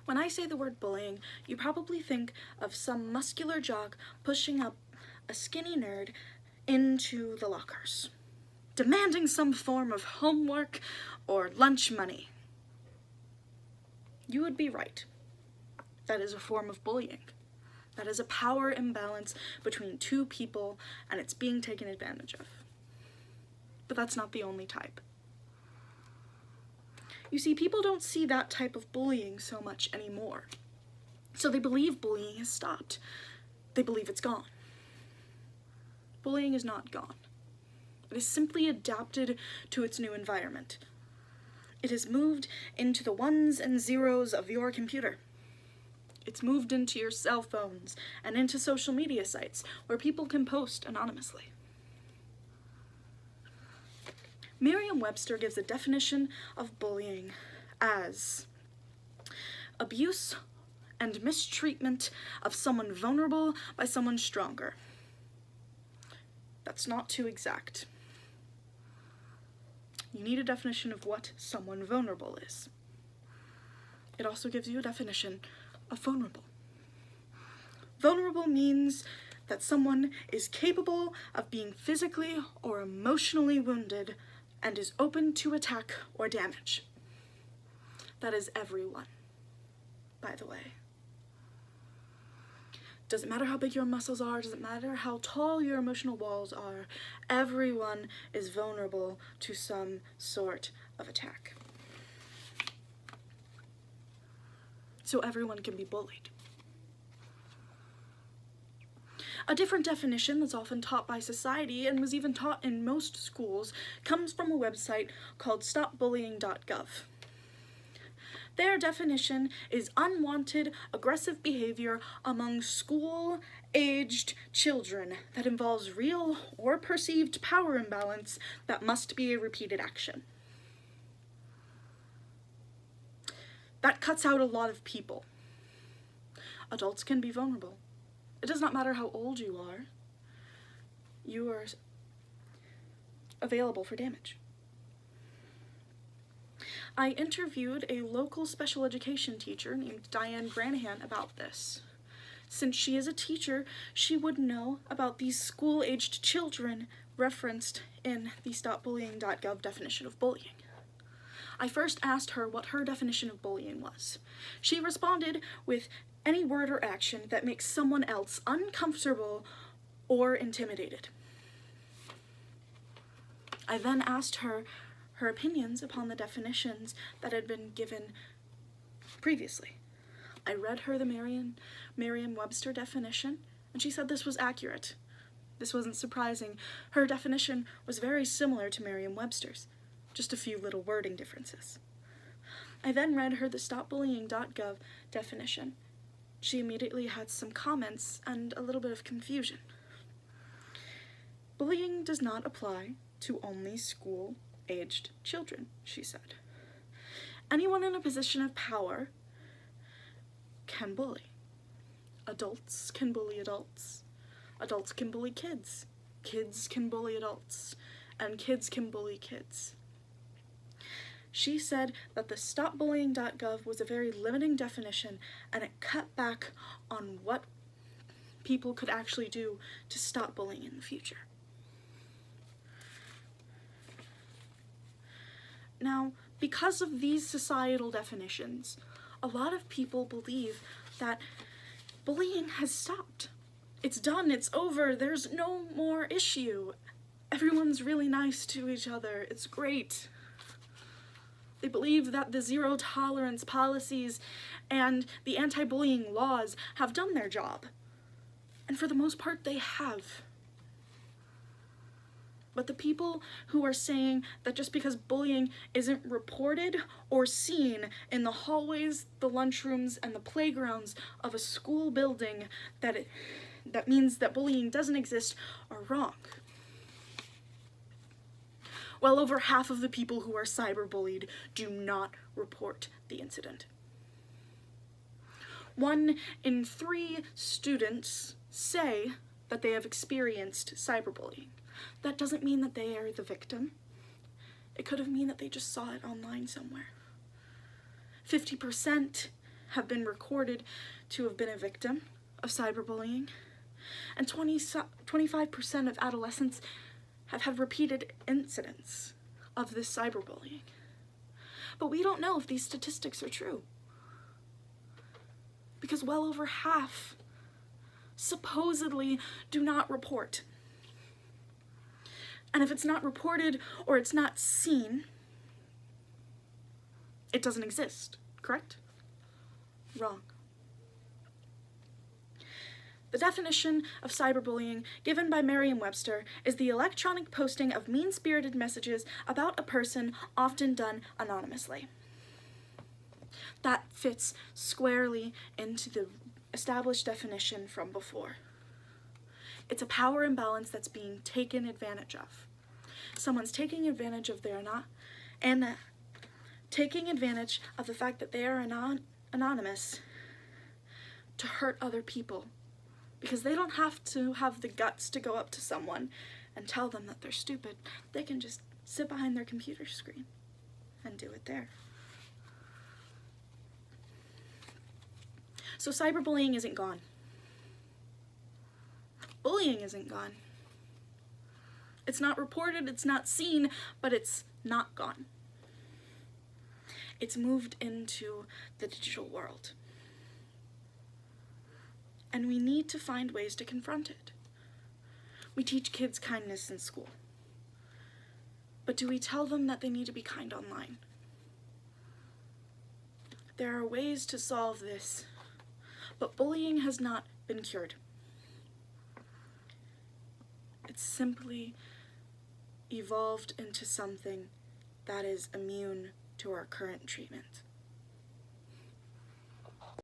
When I say the word bullying, you probably think of some muscular jock pushing up a skinny nerd into the lockers, demanding some form of homework or lunch money. You would be right. That is a form of bullying. That is a power imbalance between two people, and it's being taken advantage of. But that's not the only type. You see, people don't see that type of bullying so much anymore. So they believe bullying has stopped. They believe it's gone. Bullying is not gone. It is simply adapted to its new environment. It has moved into the ones and zeros of your computer. It's moved into your cell phones and into social media sites where people can post anonymously. Merriam-Webster gives a definition of bullying as abuse and mistreatment of someone vulnerable by someone stronger. That's not too exact. You need a definition of what someone vulnerable is. It also gives you a definition of vulnerable. Vulnerable means that someone is capable of being physically or emotionally wounded and is open to attack or damage. That is everyone, by the way. Doesn't matter how big your muscles are, doesn't matter how tall your emotional walls are, everyone is vulnerable to some sort of attack. So everyone can be bullied. A different definition that's often taught by society and was even taught in most schools comes from a website called stopbullying.gov. Their definition is unwanted, aggressive behavior among school-aged children that involves real or perceived power imbalance that must be a repeated action. That cuts out a lot of people. Adults can be vulnerable. It does not matter how old you are available for damage. I interviewed a local special education teacher named Diane Granahan about this. Since she is a teacher, she would know about these school-aged children referenced in the stopbullying.gov definition of bullying. I first asked her what her definition of bullying was. She responded with any word or action that makes someone else uncomfortable or intimidated. I then asked her her opinions upon the definitions that had been given previously. I read her the Merriam-Webster definition, and she said this was accurate. This wasn't surprising. Her definition was very similar to Merriam-Webster's, just a few little wording differences. I then read her the stopbullying.gov definition. She immediately had some comments and a little bit of confusion. Bullying does not apply to only school-aged children, she said. Anyone in a position of power can bully. Adults can bully adults. Adults can bully kids. Kids can bully adults. And kids can bully kids. She said that the stopbullying.gov was a very limiting definition and it cut back on what people could actually do to stop bullying in the future. Now, because of these societal definitions, a lot of people believe that bullying has stopped. It's done, it's over, there's no more issue. Everyone's really nice to each other, it's great. They believe that the zero tolerance policies and the anti-bullying laws have done their job. And for the most part, they have. But the people who are saying that just because bullying isn't reported or seen in the hallways, the lunchrooms, and the playgrounds of a school building, that means that bullying doesn't exist, are wrong. Well over half of the people who are cyberbullied do not report the incident. 1 in 3 students say that they have experienced cyberbullying. That doesn't mean that they are the victim. It could have mean that they just saw it online somewhere. 50% have been recorded to have been a victim of cyberbullying, and 25% of adolescents have had repeated incidents of this cyberbullying. But we don't know if these statistics are true, because well over half supposedly do not report. And if it's not reported or it's not seen, it doesn't exist, correct? Wrong. The definition of cyberbullying given by Merriam-Webster is the electronic posting of mean-spirited messages about a person, often done anonymously. That fits squarely into the established definition from before. It's a power imbalance that's being taken advantage of. Someone's taking advantage of taking advantage of the fact that they are anonymous to hurt other people, because they don't have to have the guts to go up to someone and tell them that they're stupid. They can just sit behind their computer screen and do it there. So cyberbullying isn't gone. Bullying isn't gone. It's not reported, it's not seen, but it's not gone. It's moved into the digital world. And we need to find ways to confront it. We teach kids kindness in school. But do we tell them that they need to be kind online? There are ways to solve this, but bullying has not been cured. It's simply evolved into something that is immune to our current treatment.